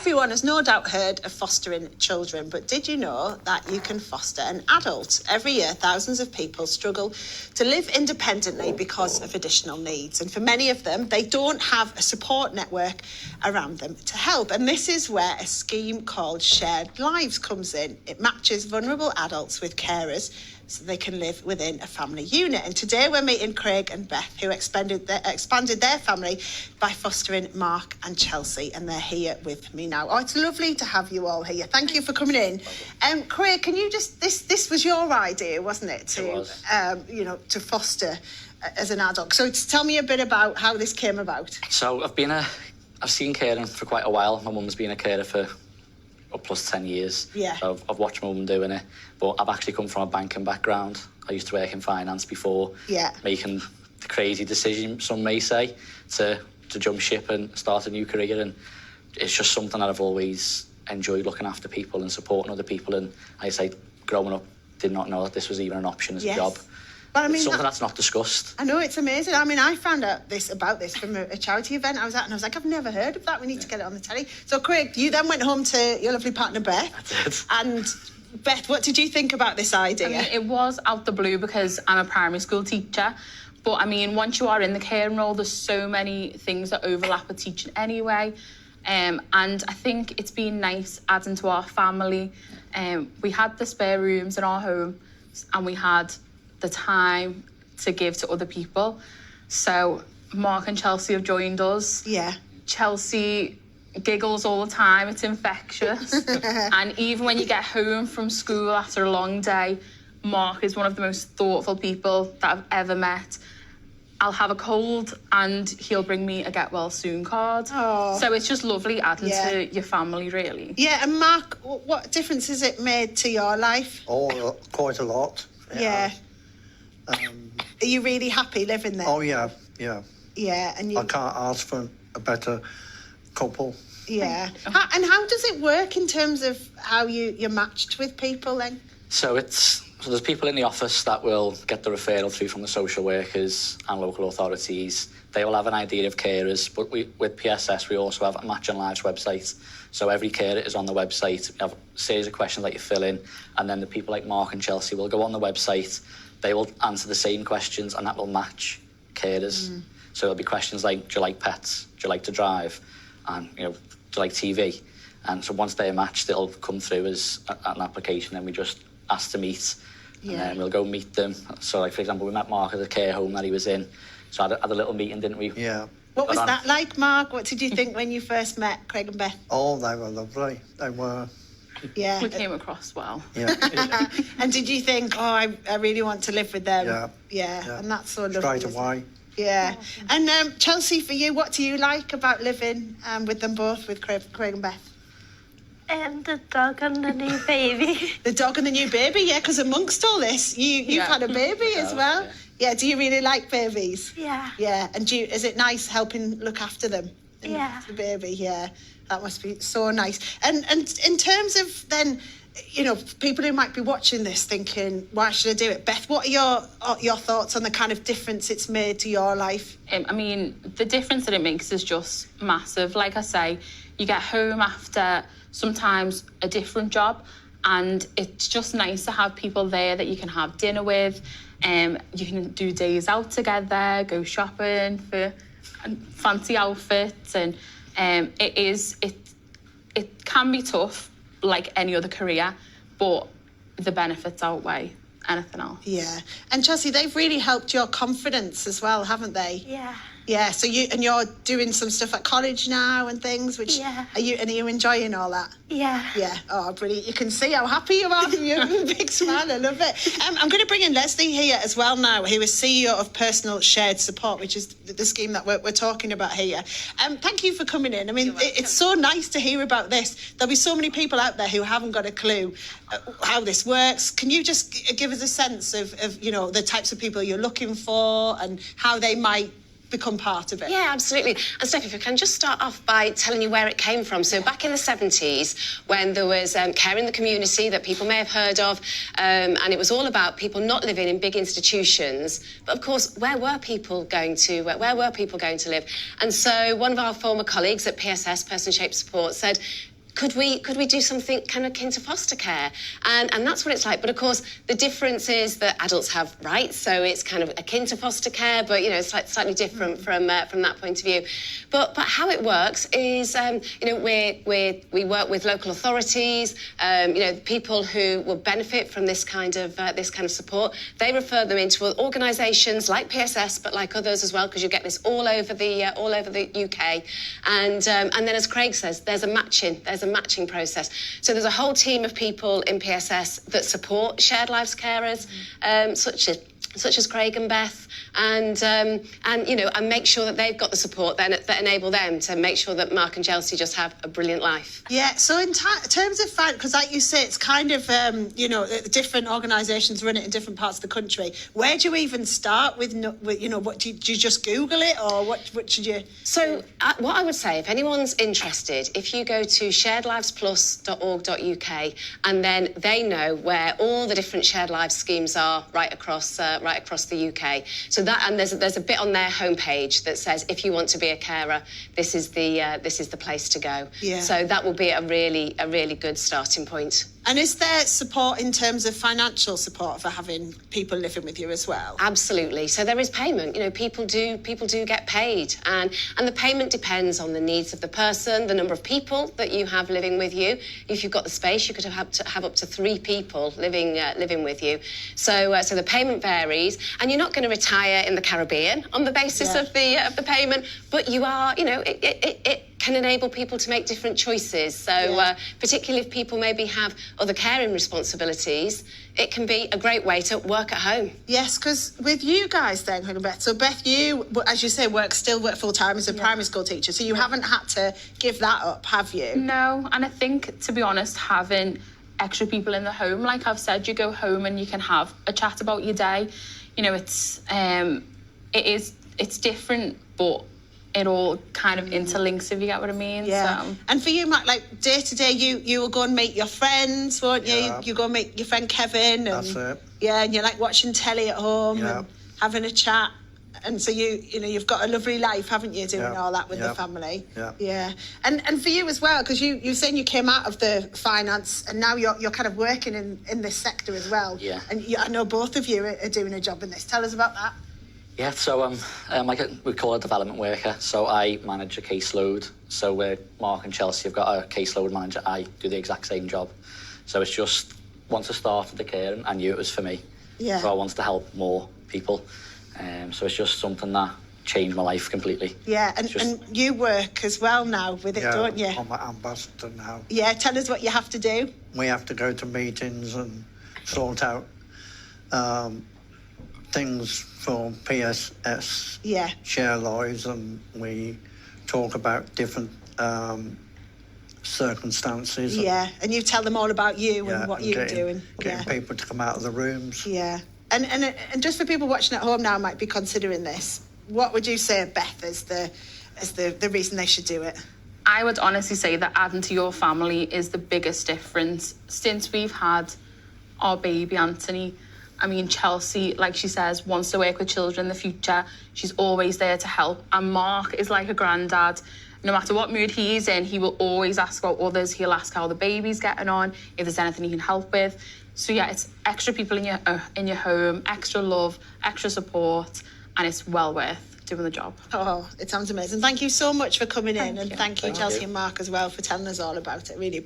Everyone has no doubt heard of fostering children, but did you know that you can foster an adult? Every year, thousands of people struggle to live independently because of additional needs. And for many of them, they don't have a support network around them to help. And this is where a scheme called Shared Lives comes in. It matches vulnerable adults with carers so they can live within a family unit. And today we're meeting Craig and Beth, who expanded their family by fostering Mark and Chelsea, and they're here with me now. Oh, it's lovely to have you all here. Thank you for coming in. Craig, can you just, this was your idea, wasn't it? It was. To foster as an adult. So tell me a bit about how this came about. So I've seen caring for quite a while. My mum's been a carer for plus 10 years. Yeah. So I've watched my mum doing it. But I've actually come from a banking background. I used to work in finance before. Yeah. Making the crazy decision, some may say, to jump ship and start a new career. And it's just something that I've always enjoyed, looking after people and supporting other people. And I say, growing up, did not know that this was even an option as a job. Well, I mean, it's something that's not discussed. I know, it's amazing. I mean, I found out about this from a charity event I was at, and I was like, I've never heard of that. We need to get it on the telly. So, Craig, you then went home to your lovely partner, Beth. I did. And, Beth, what did you think about this idea? I mean, it was out the blue because I'm a primary school teacher. But, I mean, once you are in the caring role, there's so many things that overlap with teaching anyway. And I think it's been nice adding to our family. We had the spare rooms in our home, and we had the time to give to other people. So Mark and Chelsea have joined us. Yeah. Chelsea giggles all the time, it's infectious. And even when you get home from school after a long day, Mark is one of the most thoughtful people that I've ever met. I'll have a cold and he'll bring me a get well soon card. Oh. So it's just lovely adding to your family, really. Yeah, and Mark, what difference has it made to your life? Oh, quite a lot. Yeah. Are you really happy living there? Oh, yeah. Yeah, and you... I can't ask for a better couple. Yeah. And how does it work in terms of how you're matched with people then? So there's people in the office that will get the referral through from the social workers and local authorities. They will have an idea of carers, but with PSS we also have a Matching Lives website. So every carer is on the website. We have a series of questions that you fill in, and then the people like Mark and Chelsea will go on the website. They will answer the same questions, and that will match carers. So there'll be questions like, do you like pets? Do you like to drive? And, do you like TV? And so once they're matched, it'll come through as an application, and we just ask to meet. And then we'll go meet them. So, like, for example, we met Mark at the care home that he was in. So had a little meeting, didn't we? Yeah. What was that like, Mark? What did you think when you first met Craig and Beth? Oh, they were lovely. They were. Yeah. We came across well. Yeah. And did you think, I really want to live with them? Yeah. And that's so lovely. Straight away. Yeah. And Chelsea, for you, what do you like about living with them both, with Craig and Beth? The dog and the new baby. The dog and the new baby, yeah, because amongst all this, you've had a baby as well. Yeah, do you really like babies? Yeah. Yeah, and is it nice helping look after them? Yeah. The baby, yeah. That must be so nice. And in terms of then, people who might be watching this thinking, why should I do it? Beth, what are your thoughts on the kind of difference it's made to your life? I mean, the difference that it makes is just massive. Like I say, you get home after sometimes a different job, and it's just nice to have people there that you can have dinner with. You can do days out together, go shopping for fancy outfits, and it can be tough, like any other career, but the benefits outweigh anything else. Yeah. And Chelsea, they've really helped your confidence as well, haven't they? Yeah. Yeah, so you're doing some stuff at college now and things, which are you enjoying all that? Yeah. Yeah. Oh, brilliant. You can see how happy you are from your big smile. I love it. I'm going to bring in Leslie here as well now, who is CEO of Personal Shared Support, which is the scheme that we're talking about here. Thank you for coming in. I mean, it's so nice to hear about this. There'll be so many people out there who haven't got a clue how this works. Can you just give us a sense of the types of people you're looking for and how they might become part of it? Yeah, absolutely. And Steph, if I can just start off by telling you where it came from. So back in the 70s, when there was care in the community that people may have heard of, and it was all about people not living in big institutions. But of course, where were people going to live? And so one of our former colleagues at PSS, Person Shaped Support, said, could we do something kind of akin to foster care? And that's what it's like. But of course, the difference is that adults have rights, so it's kind of akin to foster care, but it's slightly different from that point of view. But how it works is, we work with local authorities, people who will benefit from this kind of support. They refer them into organisations like PSS, but like others as well, because you get this all over the UK. And then, as Craig says, there's a matching process. So there's a whole team of people in PSS that support Shared Lives carers, such as Craig and Beth, and make sure that they've got the support that enable them to make sure that Mark and Chelsea just have a brilliant life. Yeah, so in terms of because like you say, it's kind of, different organisations run it in different parts of the country. Where do you even start with what do you just Google it, or what should you... So what I would say, if anyone's interested, if you go to sharedlivesplus.org.uk, and then they know where all the different Shared Lives schemes are right across the UK. So that, and there's a bit on their homepage that says, if you want to be a carer, this is the place to go. Yeah. So that will be a really good starting point. And is there support in terms of financial support for having people living with you as well? Absolutely. So there is payment. People do get paid, and the payment depends on the needs of the person, the number of people that you have living with you. If you've got the space, you could have up to 3 people living with you. So the payment varies, and you're not going to retire in the Caribbean on the basis of the payment, but you are. It can enable people to make different choices. So particularly if people maybe have other caring responsibilities, it can be a great way to work at home. Yes, because with you guys then, Beth, so Beth, you, as you say, still work full-time as a primary school teacher, so you haven't had to give that up, have you? No, and I think, to be honest, having extra people in the home, like I've said, you go home and you can have a chat about your day. It's different, but it all kind of interlinks, if you get what I mean. Yeah. So. And for you, Matt, like day to day, you will go and meet your friends, won't you? Yeah. You go and meet your friend Kevin. And, That's it. Yeah, and you're like watching telly at home Yeah. and having a chat. And so you've got a lovely life, haven't you, doing all that with the family? Yeah. Yeah. And for you as well, because you're saying you came out of the finance and now you're kind of working in this sector as well. Yeah. And I know both of you are doing a job in this. Tell us about that. Yeah, so we call it a development worker. So I manage a caseload. So where Mark and Chelsea have got a caseload manager, I do the exact same job. So it's just, once I started the caring, I knew it was for me. Yeah. So I wanted to help more people. So it's just something that changed my life completely. Yeah, and you work as well now with it, don't you? I'm an ambassador now. Yeah, tell us what you have to do. We have to go to meetings and sort out things for PSS Share Lives, and we talk about different circumstances. Yeah, and you tell them all about you and what you're doing. Getting people to come out of the rooms. Yeah, and just for people watching at home now might be considering this, what would you say, Beth, as the reason they should do it? I would honestly say that adding to your family is the biggest difference. Since we've had our baby, Anthony, I mean, Chelsea, like she says, wants to work with children in the future. She's always there to help. And Mark is like a granddad. No matter what mood he's in, he will always ask about others. He'll ask how the baby's getting on, if there's anything he can help with. So yeah, it's extra people in your home, extra love, extra support, and it's well worth doing the job. Oh, it sounds amazing. Thank you so much for coming in, and thank you, Chelsea you. and Mark, as well, for telling us all about it. Really appreciate it.